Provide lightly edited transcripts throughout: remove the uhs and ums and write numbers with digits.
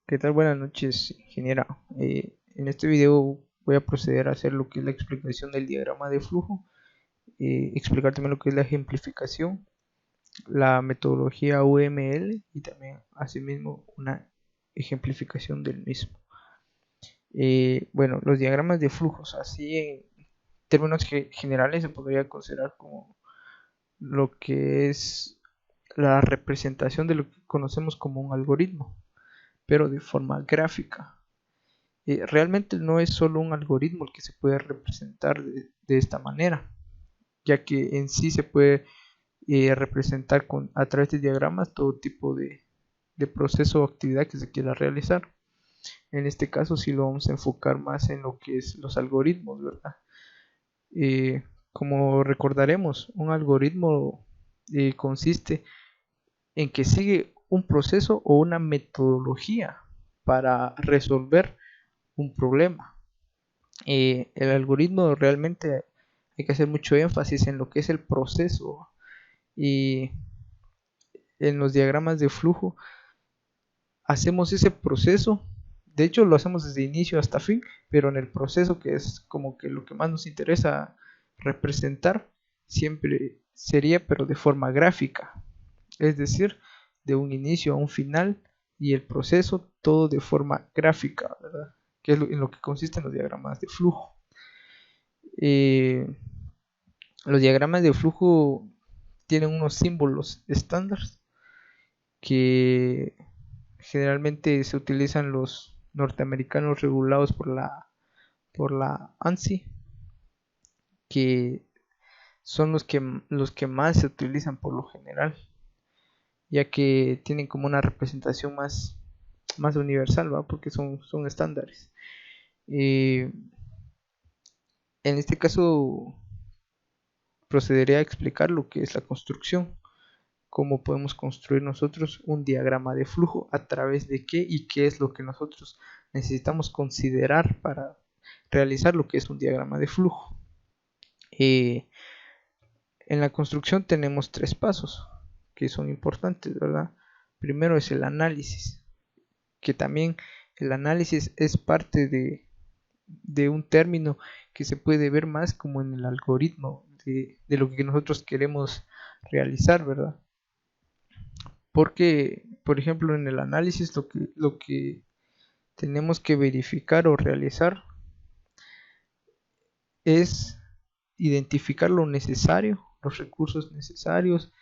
¿Qué tal? Buenas noches, ingeniera. En este video voy a proceder a hacer lo que es la explicación del diagrama de flujo, explicar también lo que es la ejemplificación, la metodología UML y también asimismo una ejemplificación del mismo. Bueno, los diagramas de flujos, así en términos generales se podría considerar como lo que es la representación de lo que conocemos como un algoritmo, pero de forma gráfica. Realmente no es solo un algoritmo el que se puede representar de esta manera, ya que en sí se puede representar a través de diagramas todo tipo de proceso o actividad que se quiera realizar. En este caso sí lo vamos a enfocar más en lo que es los algoritmos, ¿verdad? Como recordaremos, un algoritmo consiste en que sigue un proceso o una metodología para resolver un problema. El algoritmo realmente hay que hacer mucho énfasis en lo que es el proceso, y en los diagramas de flujo hacemos ese proceso. De hecho lo hacemos desde inicio hasta fin, pero en el proceso, que es como que lo que más nos interesa representar, siempre sería pero de forma gráfica, es decir, de un inicio a un final, y el proceso todo de forma gráfica, ¿verdad? Que es en lo que consisten los diagramas de flujo. eh, Los diagramas de flujo tienen unos símbolos estándar que generalmente se utilizan los norteamericanos regulados por la ANSI, que son los que más se utilizan por lo general, ya que tienen como una representación más universal, ¿va? Porque son estándares. En este caso procederé a explicar lo que es la construcción, cómo podemos construir nosotros un diagrama de flujo, a través de qué y qué es lo que nosotros necesitamos considerar para realizar lo que es un diagrama de flujo. Eh, en la construcción tenemos tres pasos que son importantes, ¿verdad? Primero es el análisis, que también el análisis es parte de un término que se puede ver más como en el algoritmo de lo que nosotros queremos realizar, ¿verdad? Porque, por ejemplo, en el análisis lo que tenemos que verificar o realizar es identificar lo necesario, los recursos necesarios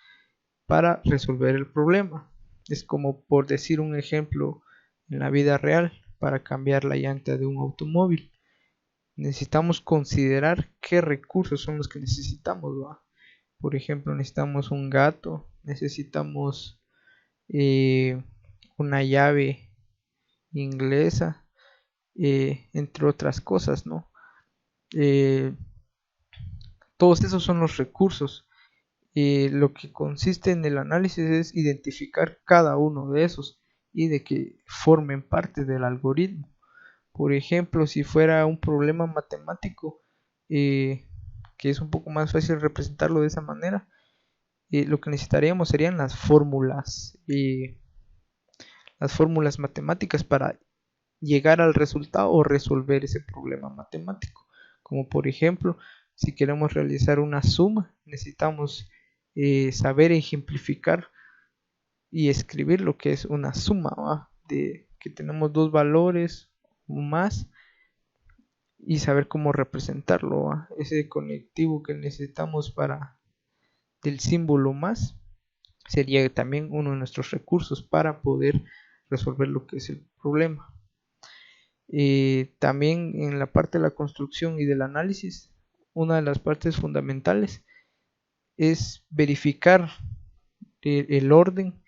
para resolver el problema. Es como, por decir un ejemplo, en la vida real, para cambiar la llanta de un automóvil. Necesitamos considerar qué recursos son los que necesitamos, ¿va? Por ejemplo, necesitamos un gato, necesitamos eh, una llave inglesa, entre otras cosas, ¿no? Eh, Todos esos son los recursos. Lo que consiste en el análisis es identificar cada uno de esos y de que formen parte del algoritmo. Por ejemplo, si fuera un problema matemático, que es un poco más fácil representarlo de esa manera, lo que necesitaríamos serían las fórmulas matemáticas para llegar al resultado o resolver ese problema matemático. Como por ejemplo, si queremos realizar una suma, necesitamos saber ejemplificar y escribir lo que es una suma, ¿va? De que tenemos dos valores o más, y saber cómo representarlo, ¿va? Ese conectivo que necesitamos para el símbolo más sería también uno de nuestros recursos para poder resolver lo que es el problema. También en la parte de la construcción y del análisis, una de las partes fundamentales es verificar el orden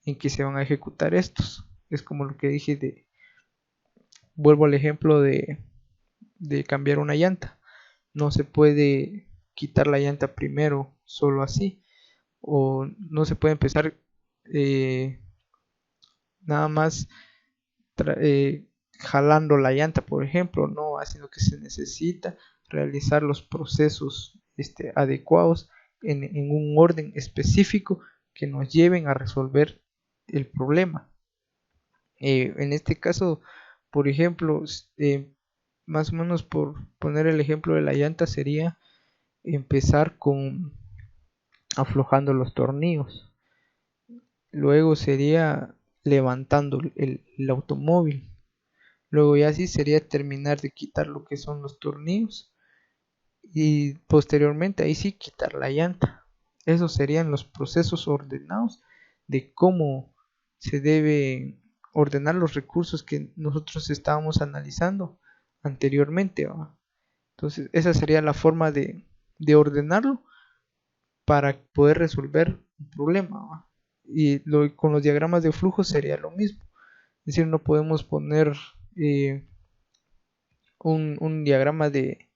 en que se van a ejecutar estos. Es como lo que dije vuelvo al ejemplo de cambiar una llanta. No se puede quitar la llanta primero solo así, o no se puede empezar eh, nada más jalando la llanta, por ejemplo, no, haciendo que se necesita realizar los procesos adecuados en un orden específico que nos lleven a resolver el problema. En este caso, por ejemplo, más o menos por poner el ejemplo de la llanta sería empezar con aflojando los tornillos. Luego sería levantando el automóvil. Luego ya así sería terminar de quitar lo que son los tornillos. Y posteriormente ahí sí quitar la llanta. Esos serían los procesos ordenados de cómo se debe ordenar los recursos que nosotros estábamos analizando anteriormente, ¿va? Entonces esa sería la forma de ordenarlo para poder resolver un problema, ¿va? Y con los diagramas de flujo sería lo mismo. Es decir, no podemos poner eh, un diagrama de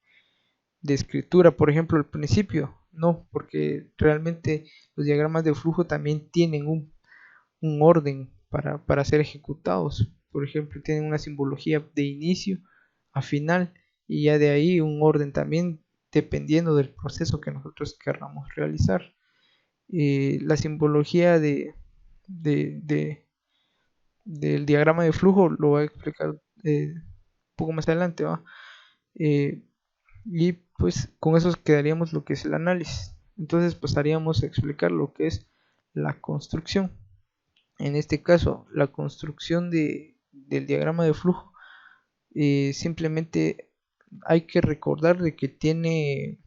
escritura, por ejemplo, al principio. No, porque realmente los diagramas de flujo también tienen un orden para ser ejecutados. Por ejemplo, tienen una simbología de inicio a final y ya de ahí un orden también dependiendo del proceso que nosotros queramos realizar. La simbología de, de- del diagrama de flujo lo voy a explicar un poco más adelante, ¿va? Eh, y pues con eso quedaríamos lo que es el análisis. Entonces pasaríamos a explicar lo que es la construcción. En este caso, la construcción del diagrama de flujo, simplemente hay que recordar de que tiene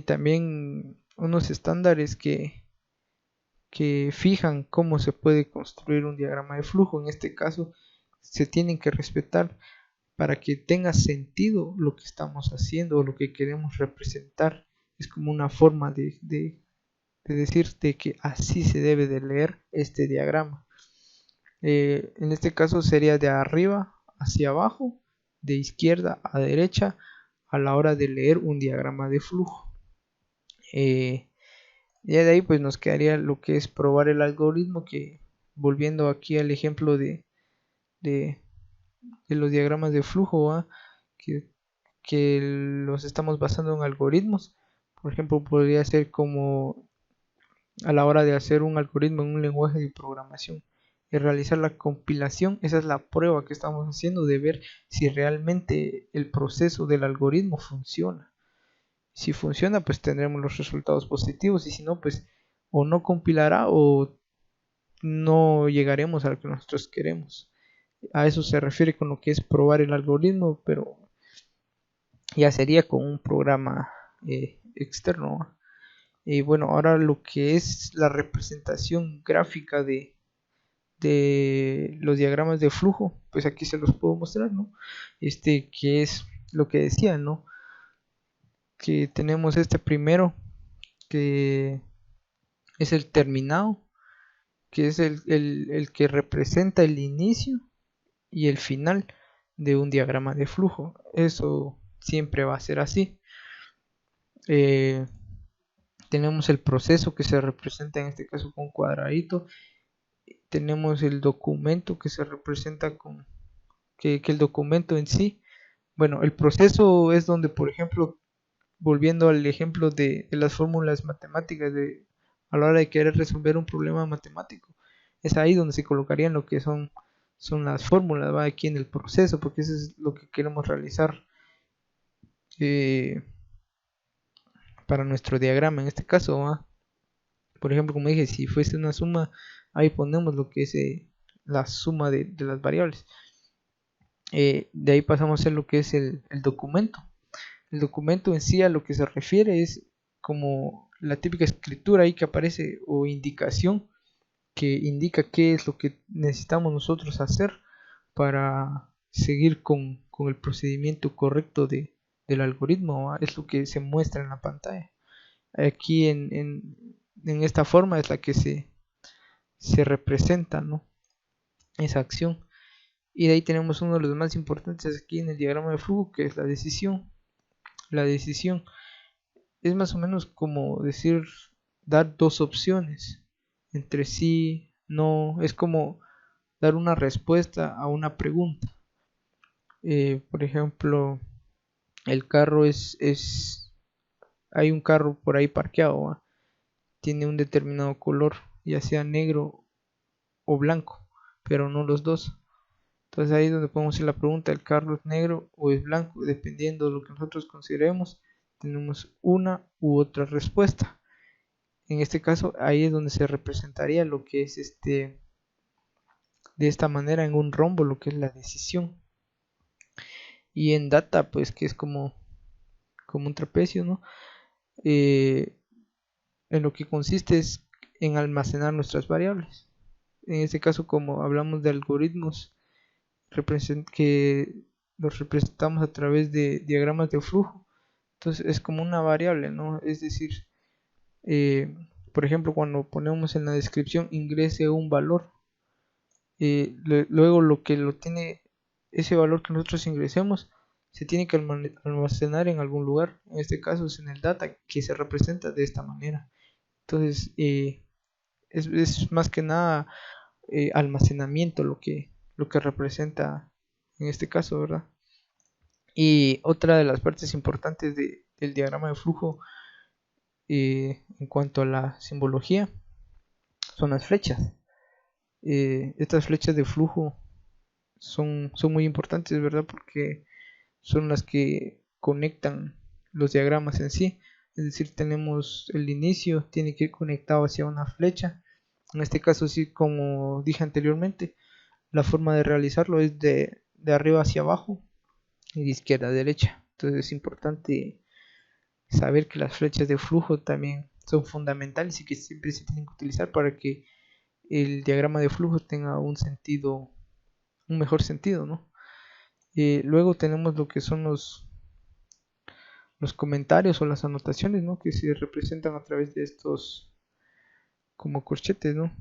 también unos estándares que fijan cómo se puede construir un diagrama de flujo. En este caso, se tienen que respetar para que tenga sentido lo que estamos haciendo o lo que queremos representar. Es como una forma de decirte que así se debe de leer este diagrama. En este caso sería de arriba hacia abajo, de izquierda a derecha a la hora de leer un diagrama de flujo. Ya de ahí pues nos quedaría lo que es probar el algoritmo, que volviendo aquí al ejemplo de, de los diagramas de flujo, ¿va? que, que los estamos basando en algoritmos. Por ejemplo, podría ser como a la hora de hacer un algoritmo en un lenguaje de programación y realizar la compilación. Esa es la prueba que estamos haciendo de ver si realmente el proceso del algoritmo funciona. Si funciona, pues tendremos los resultados positivos, y si no, pues o no compilará o no llegaremos a lo que nosotros queremos. A eso se refiere con lo que es probar el algoritmo, pero ya sería con un programa externo. Y bueno, ahora lo que es la representación gráfica de los diagramas de flujo, pues aquí se los puedo mostrar, ¿no? Que es lo que decía, ¿no? Que tenemos este primero, que es el terminado, que es el que representa el inicio y el final de un diagrama de flujo. Eso siempre va a ser así. Eh, Tenemos el proceso, que se representa en este caso con cuadradito. Tenemos el documento, que se representa con que el documento en sí. Bueno, el proceso es donde, por ejemplo, volviendo al ejemplo de las fórmulas matemáticas, a la hora de querer resolver un problema matemático, es ahí donde se colocarían lo que son las fórmulas, ¿va? Aquí en el proceso, porque eso es lo que queremos realizar eh, para nuestro diagrama en este caso, ¿va? Por ejemplo, como dije, si fuese una suma, ahí ponemos lo que es la suma de las variables. De ahí pasamos a hacer lo que es el documento. El documento en sí, a lo que se refiere, es como la típica escritura ahí que aparece, o indicación que indica qué es lo que necesitamos nosotros hacer para seguir con el procedimiento correcto del algoritmo, ¿va? Es lo que se muestra en la pantalla. Aquí en esta forma es la que se representa, ¿no? Esa acción. Y de ahí tenemos uno de los más importantes aquí en el diagrama de flujo, que es la decisión. La decisión es más o menos como decir, dar dos opciones entre sí, no, es como dar una respuesta a una pregunta. Por ejemplo, el carro hay un carro por ahí parqueado, ¿va? Tiene un determinado color, ya sea negro o blanco. pero no los dos. Entonces ahí es donde podemos hacer la pregunta, ¿el carro es negro o es blanco? Dependiendo de lo que nosotros consideremos, tenemos una u otra respuesta. En este caso, ahí es donde se representaría lo que es de esta manera en un rombo, lo que es la decisión. Y en data, pues que es como un trapecio, ¿no? En lo que consiste es en almacenar nuestras variables. En este caso, como hablamos de algoritmos que los representamos a través de diagramas de flujo, entonces es como una variable, ¿no? Es decir, eh, por ejemplo, cuando ponemos en la descripción ingrese un valor, luego lo que lo tiene, ese valor que nosotros ingresemos, se tiene que almacenar en algún lugar. En este caso es en el data, que se representa de esta manera. Entonces, es más que nada almacenamiento lo que representa en este caso, ¿verdad? Y otra de las partes importantes del diagrama de flujo en cuanto a la simbología son las flechas. Estas flechas de flujo son muy importantes, ¿verdad? Porque son las que conectan los diagramas en sí. Es decir, tenemos el inicio, tiene que ir conectado hacia una flecha. En este caso, sí, como dije anteriormente, la forma de realizarlo es de arriba hacia abajo y de izquierda a derecha. Entonces es importante saber que las flechas de flujo también son fundamentales y que siempre se tienen que utilizar para que el diagrama de flujo tenga un sentido, un mejor sentido, ¿no? Luego tenemos lo que son los comentarios o las anotaciones, ¿no? Que se representan a través de estos como corchetes, ¿no?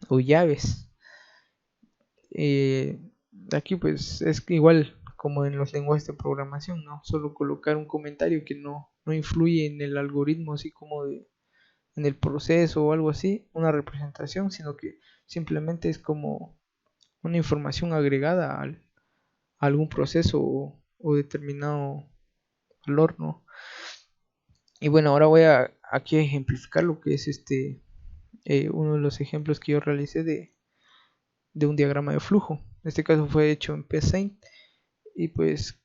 O llaves. Eh, Aquí pues es igual como en los lenguajes de programación, ¿no? Solo colocar un comentario que no influye en el algoritmo, así como en el proceso o algo así, una representación, sino que simplemente es como una información agregada a algún proceso o determinado valor, ¿no? Y bueno, ahora voy a aquí a ejemplificar lo que es uno de los ejemplos que yo realicé de un diagrama de flujo. En este caso fue hecho en PSaint. Y pues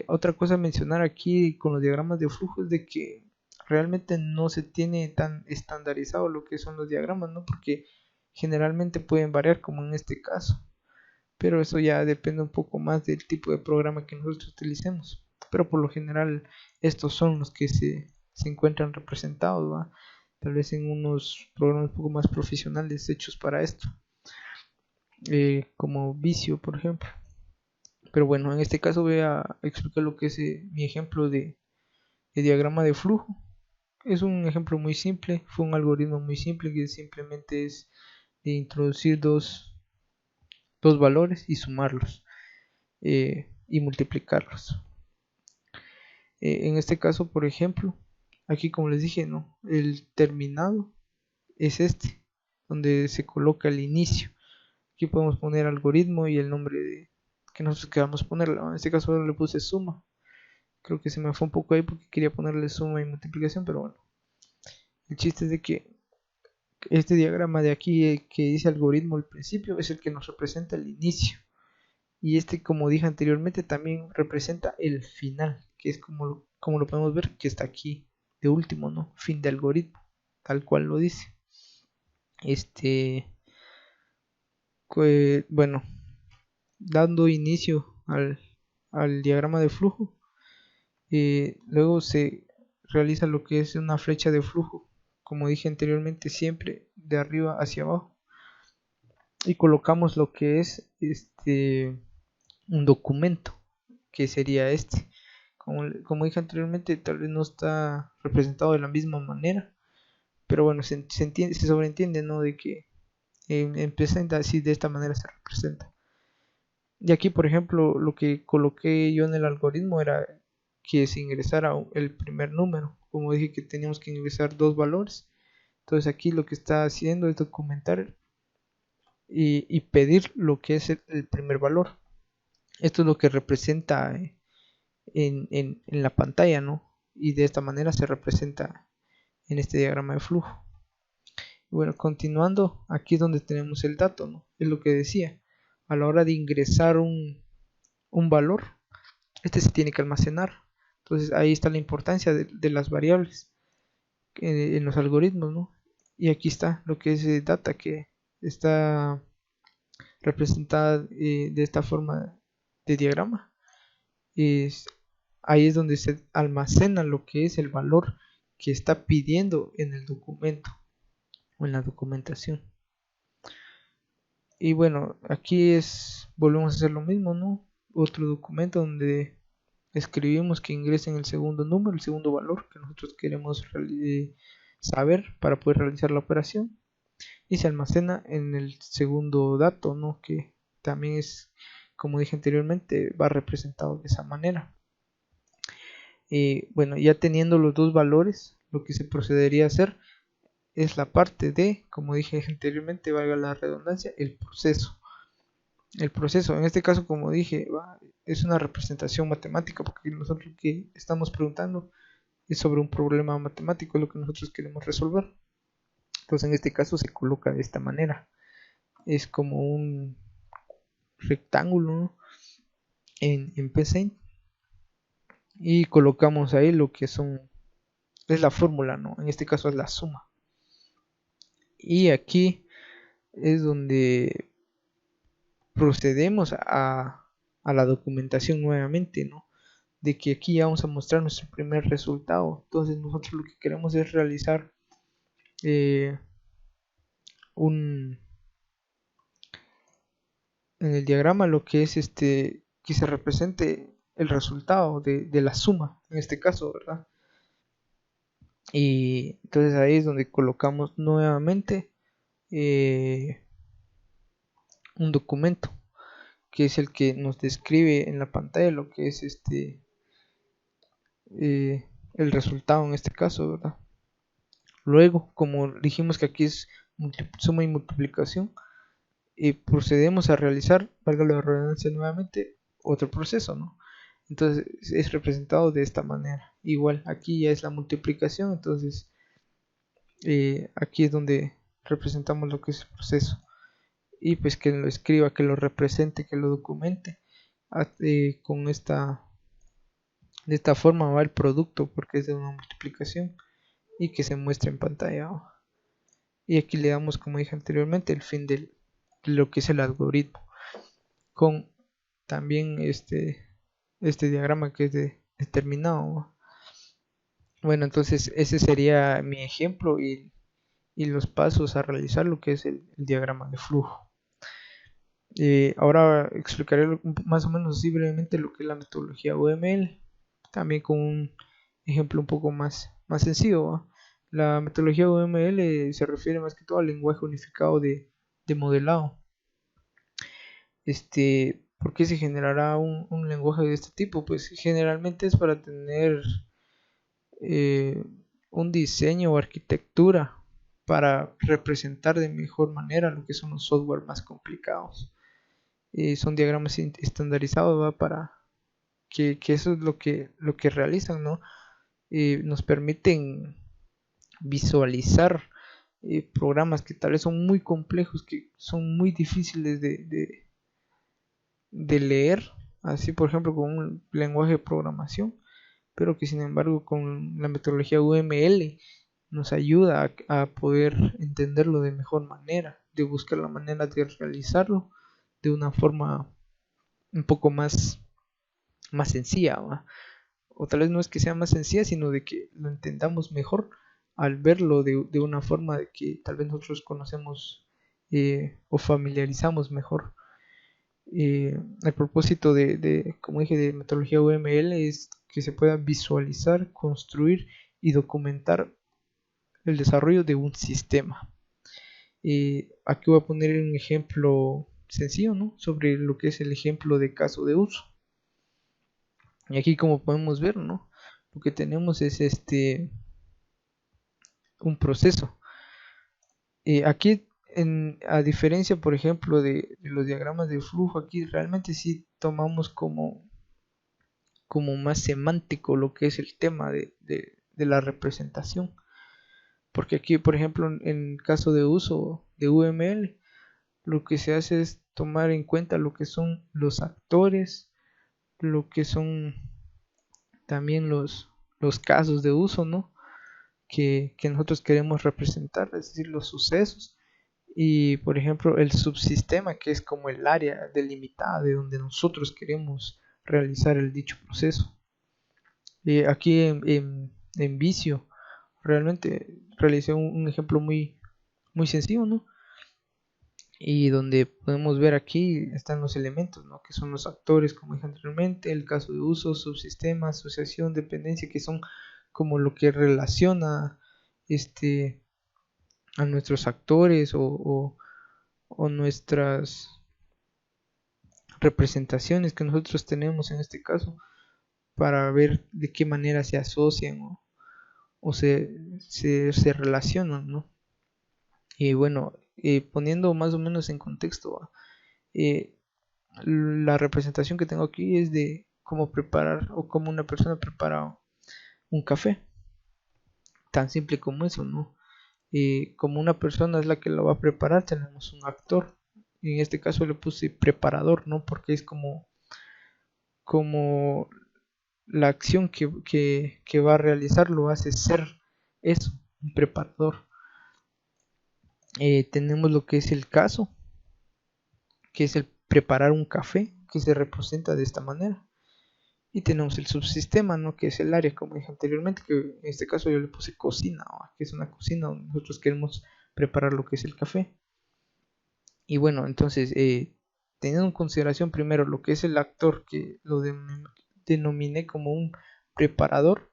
otra cosa a mencionar aquí con los diagramas de flujo es de que realmente no se tiene tan estandarizado lo que son los diagramas, ¿no? Porque generalmente pueden variar como en este caso. Pero eso ya depende un poco más del tipo de programa que nosotros utilicemos. Pero por lo general estos son los que se encuentran representados, ¿va? Tal vez en unos programas un poco más profesionales hechos para esto, como Visio, por ejemplo. Pero bueno, en este caso voy a explicar lo que es mi ejemplo de diagrama de flujo. Es un ejemplo muy simple, fue un algoritmo muy simple que simplemente es de introducir dos valores y sumarlos y multiplicarlos. En este caso, por ejemplo, aquí como les dije, ¿no? El terminado es donde se coloca el inicio. Aquí podemos poner algoritmo y el nombre que nosotros queramos ponerle. En este caso le puse suma. Creo que se me fue un poco ahí porque quería ponerle suma y multiplicación, pero bueno. El chiste es de que este diagrama de aquí que dice algoritmo al principio es el que nos representa el inicio. Y como dije anteriormente, también representa el final, que es como lo podemos ver, que está aquí de último, ¿no? Fin de algoritmo, tal cual lo dice. Bueno, dando inicio al diagrama de flujo, luego se realiza lo que es una flecha de flujo, como dije anteriormente, siempre de arriba hacia abajo. Y colocamos lo que es un documento, que sería como dije anteriormente, tal vez no está representado de la misma manera, pero bueno, se sobreentiende, ¿no? De que presenta así, de esta manera se representa. Y aquí, por ejemplo, lo que coloqué yo en el algoritmo era que se ingresara el primer número. Como dije que teníamos que ingresar dos valores, entonces aquí lo que está haciendo es documentar y pedir lo que es el primer valor. Esto es lo que representa en la pantalla, ¿no? Y de esta manera se representa en este diagrama de flujo. Bueno, continuando, aquí es donde tenemos el dato, ¿no? Es lo que decía. A la hora de ingresar un valor, este se tiene que almacenar. Entonces ahí está la importancia de las variables en los algoritmos, ¿no? Y aquí está lo que es data, que está representada de esta forma de diagrama. Es, ahí es donde se almacena lo que es el valor que está pidiendo en el documento o en la documentación. Y bueno, aquí volvemos a hacer lo mismo, ¿no? Otro documento donde escribimos que ingresen el segundo número, el segundo valor que nosotros queremos saber para poder realizar la operación, y se almacena en el segundo dato, ¿no? Que también es, como dije anteriormente, va representado de esa manera. Bueno, ya teniendo los dos valores, lo que se procedería a hacer es la parte de, como dije anteriormente, valga la redundancia, el proceso. El proceso, en este caso, como dije, es una representación matemática, porque nosotros lo que estamos preguntando es sobre un problema matemático, es lo que nosotros queremos resolver. Entonces, en este caso se coloca de esta manera. Es como un rectángulo, ¿no? en Paint, y colocamos ahí lo que es la fórmula, ¿no? En este caso es la suma. Y aquí es donde procedemos a la documentación nuevamente, ¿no? De que aquí ya vamos a mostrar nuestro primer resultado. Entonces nosotros lo que queremos es realizar un en el diagrama lo que es que se represente el resultado de la suma, en este caso, ¿verdad? Y entonces ahí es donde colocamos nuevamente un documento que es el que nos describe en la pantalla lo que es el resultado en este caso, ¿verdad? Luego, como dijimos que aquí es suma y multiplicación, procedemos a realizar, valga la redundancia nuevamente, otro proceso, ¿no? Entonces es representado de esta manera. Igual aquí ya es la multiplicación, entonces aquí es donde representamos lo que es el proceso. Y pues que lo escriba, que lo represente, que lo documente con de esta forma va el producto porque es de una multiplicación y que se muestre en pantalla. Y aquí le damos, como dije anteriormente, el fin de lo que es el algoritmo con también este diagrama que es determinado. Bueno, entonces ese sería mi ejemplo y los pasos a realizar lo que es el diagrama de flujo. Ahora explicaré más o menos así brevemente lo que es la metodología UML, también con un ejemplo un poco más sencillo, ¿va? La metodología UML se refiere más que todo al lenguaje unificado de modelado. ¿Por qué se generará un lenguaje de este tipo? Pues generalmente es para tener eh, un diseño o arquitectura para representar de mejor manera lo que son los software más complicados. Son diagramas estandarizados, ¿va? Para que eso es lo que realizan, ¿no? Nos permiten visualizar programas que tal vez son muy complejos, que son muy difíciles de leer, así por ejemplo con un lenguaje de programación, pero que sin embargo con la metodología UML nos ayuda a poder entenderlo de mejor manera, de buscar la manera de realizarlo de una forma un poco más sencilla, ¿va? O tal vez no es que sea más sencilla, sino de que lo entendamos mejor al verlo de una forma de que tal vez nosotros conocemos o familiarizamos mejor. El propósito como dije, de metodología UML es que se pueda visualizar, construir y documentar el desarrollo de un sistema. Aquí voy a poner un ejemplo sencillo, ¿no? Sobre lo que es el ejemplo de caso de uso. Y aquí como podemos ver, ¿no? Lo que tenemos es un proceso. Aquí a diferencia, por ejemplo, de los diagramas de flujo, aquí realmente sí tomamos como más semántico lo que es el tema de la representación. porque aquí, por ejemplo, en caso de uso de UML, lo que se hace es tomar en cuenta lo que son los actores, lo que son también los casos de uso, ¿no? Que nosotros queremos representar, es decir, los sucesos. Y por ejemplo, el subsistema, que es como el área delimitada de donde nosotros queremos realizar el dicho proceso. Aquí en Visio, realmente realicé un ejemplo muy sencillo, ¿no? Y donde podemos ver aquí están los elementos, ¿no? Que son los actores, como dije anteriormente, el caso de uso, subsistema, asociación, dependencia, que son como lo que relaciona a nuestros actores o nuestras representaciones que nosotros tenemos en este caso, para ver de qué manera se asocian o se relacionan, ¿no? Y bueno, poniendo más o menos en contexto, eh, la representación que tengo aquí es de cómo preparar o cómo una persona prepara un café, tan simple como eso, ¿no? Como una persona es la que lo va a preparar, tenemos un actor. Y en este caso le puse preparador, ¿no? Porque es como la acción que va a realizar lo hace ser eso, un preparador. Tenemos lo que es el caso, que es el preparar un café, que se representa de esta manera. Y tenemos el subsistema, ¿no? Que es el área, como dije anteriormente, que en este caso yo le puse cocina, ¿no? Que es una cocina donde nosotros queremos preparar lo que es el café. Y bueno, entonces, teniendo en consideración primero lo que es el actor, que lo denominé como un preparador,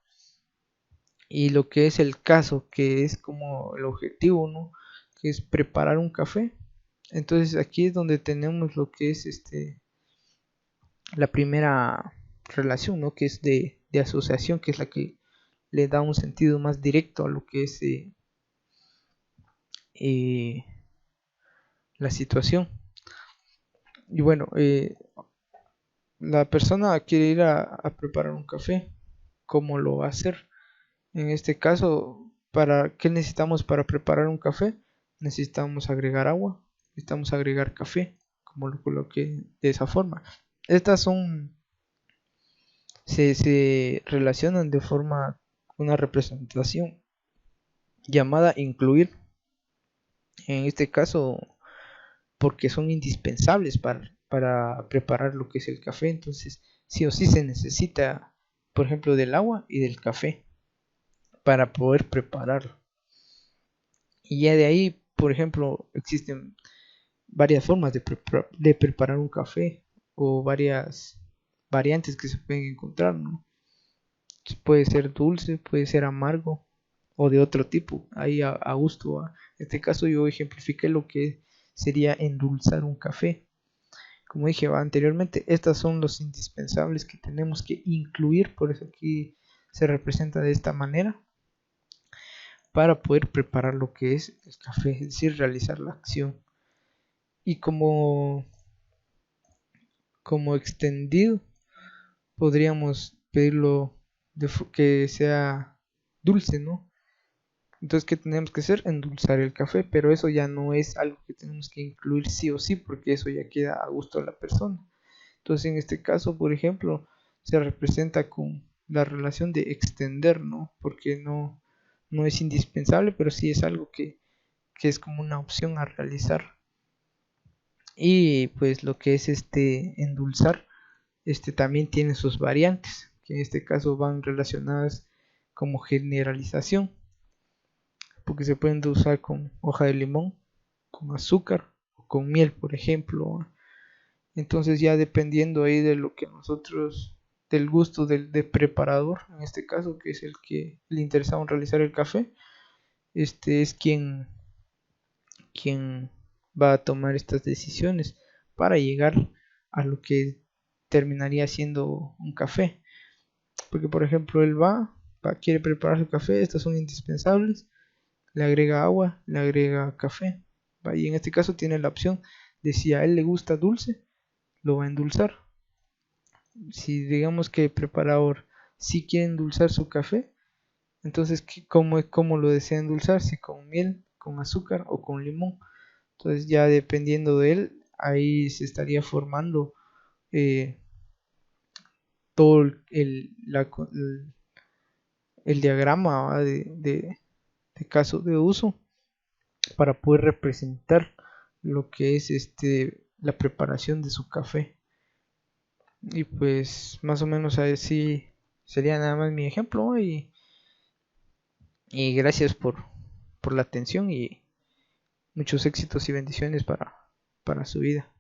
y lo que es el caso, que es como el objetivo, ¿no? Que es preparar un café. Entonces aquí es donde tenemos lo que es la primera relación, ¿no? Que es de asociación, que es la que le da un sentido más directo a lo que es eh, la situación. Y bueno, la persona quiere ir a preparar un café. ¿Cómo lo va a hacer? En este caso, ¿qué necesitamos para preparar un café? Necesitamos agregar agua, necesitamos agregar café, como lo coloqué de esa forma. Estas se relacionan de forma una representación llamada incluir. En este caso, porque son indispensables para preparar lo que es el café. Entonces, sí o sí se necesita, por ejemplo, del agua y del café para poder prepararlo. Y ya de ahí, por ejemplo, existen varias formas de preparar un café o varias variantes que se pueden encontrar, ¿no? Puede ser dulce, puede ser amargo o de otro tipo, ahí a gusto. En este caso yo ejemplifiqué lo que sería endulzar un café. Como dije anteriormente, estos son los indispensables que tenemos que incluir, por eso aquí se representa de esta manera, para poder preparar lo que es el café, es decir, realizar la acción. Y como extendido, podríamos pedirlo que sea dulce, ¿no? Entonces, ¿qué tenemos que hacer? Endulzar el café, pero eso ya no es algo que tenemos que incluir sí o sí, porque eso ya queda a gusto de la persona. Entonces, en este caso, por ejemplo, se representa con la relación de extender, ¿no? Porque no es indispensable, pero sí es algo que es como una opción a realizar. Y pues lo que es endulzar, también tiene sus variantes, que en este caso van relacionadas como generalización, porque se pueden usar con hoja de limón, con azúcar o con miel, por ejemplo. Entonces ya dependiendo ahí de lo que nosotros, del gusto del preparador, en este caso, que es el que le interesaba en realizar el café, es quien va a tomar estas decisiones para llegar a lo que terminaría siendo un café. Porque por ejemplo él quiere preparar su café, estas son indispensables, le agrega agua, le agrega café, y en este caso tiene la opción de si a él le gusta dulce, lo va a endulzar. Si digamos que el preparador sí quiere endulzar su café, Entonces, ¿cómo lo desea endulzar? Si con miel, con azúcar o con limón. Entonces ya dependiendo de él, ahí se estaría formando eh, todo el diagrama, ¿va? De caso de uso para poder representar lo que es la preparación de su café. Y pues más o menos así sería nada más mi ejemplo, ¿no? Y gracias por la atención y muchos éxitos y bendiciones para su vida.